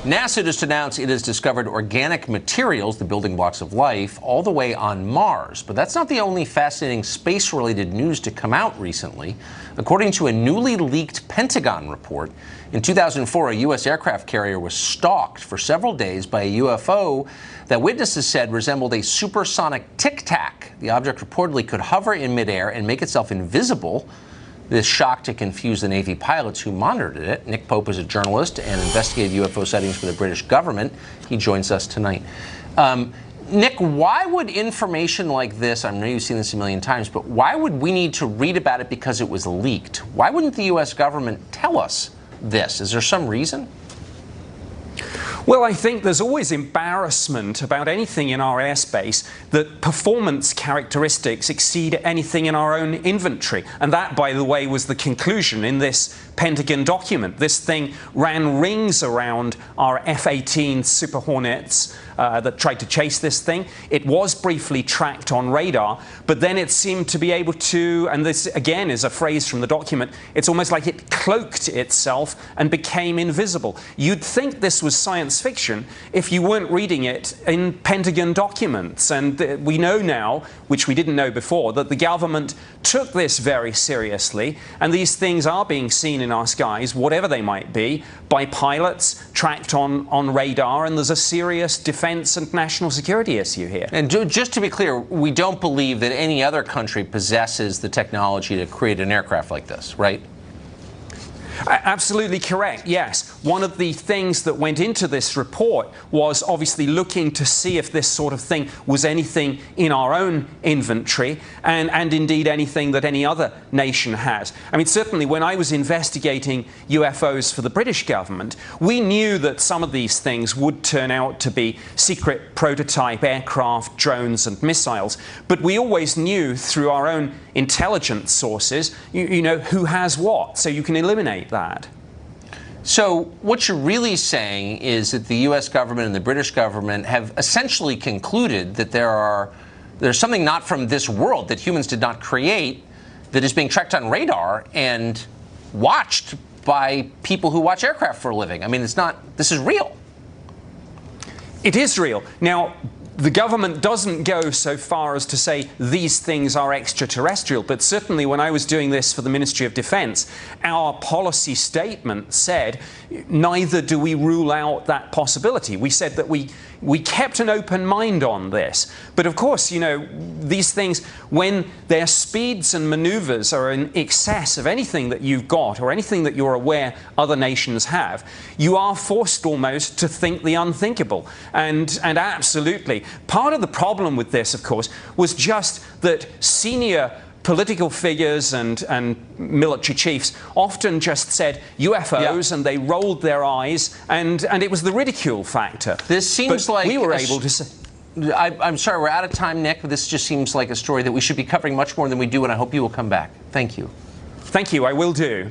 NASA just announced it has discovered organic materials, the building blocks of life, all the way on Mars. But that's not the only fascinating space-related news to come out recently. According to a newly leaked Pentagon report, in 2004, a U.S. aircraft carrier was stalked for several days by a UFO that witnesses said resembled a supersonic tic-tac. The object reportedly could hover in midair and make itself invisible. This shocked to confuse the Navy pilots who monitored it. Nick Pope is a journalist and investigated UFO sightings for the British government. He joins us tonight. Nick, why would information like this, I know you've seen this a million times, but why would we need to read about it because it was leaked? Why wouldn't the U.S. government tell us this? Is there some reason? Well, I think there's always embarrassment about anything in our airspace that performance characteristics exceed anything in our own inventory. And that, by the way, was the conclusion in this Pentagon document. This thing ran rings around our F-18 Super Hornets that tried to chase this thing. It was briefly tracked on radar, but then it seemed to be able to, and this again is a phrase from the document, it's almost like it cloaked itself and became invisible. You'd think this was science fiction if you weren't reading it in Pentagon documents. And we know now, which we didn't know before, that the government took this very seriously, and these things are being seen in our skies, whatever they might be, by pilots tracked on radar, and there's a serious defense and national security issue here. And just to be clear, we don't believe that any other country possesses the technology to create an aircraft like this, right? Absolutely correct, yes. One of the things that went into this report was obviously looking to see if this sort of thing was anything in our own inventory and indeed anything that any other nation has. I mean, certainly when I was investigating UFOs for the British government, we knew that some of these things would turn out to be secret prototype aircraft, drones and missiles, but we always knew through our own intelligence sources, you know, who has what, so you can eliminate that. So what you're really saying is that the U.S. government and the British government have essentially concluded that there's something not from this world that humans did not create that is being tracked on radar and watched by people who watch aircraft for a living. I mean, this is real. It is real. Now, the government doesn't go so far as to say these things are extraterrestrial, but certainly when I was doing this for the Ministry of Defense, our policy statement said neither do we rule out that possibility. We said that we kept an open mind on this. But of course, you know, these things, when their speeds and maneuvers are in excess of anything that you've got or anything that you're aware other nations have, you are forced almost to think the unthinkable. And absolutely, part of the problem with this, of course, was just that senior political figures and military chiefs often just said UFOs, and they rolled their eyes, and it was the ridicule factor. This seems like we were able to say. I'm sorry, we're out of time, Nick, but this just seems like a story that we should be covering much more than we do, and I hope you will come back. Thank you. Thank you, I will do.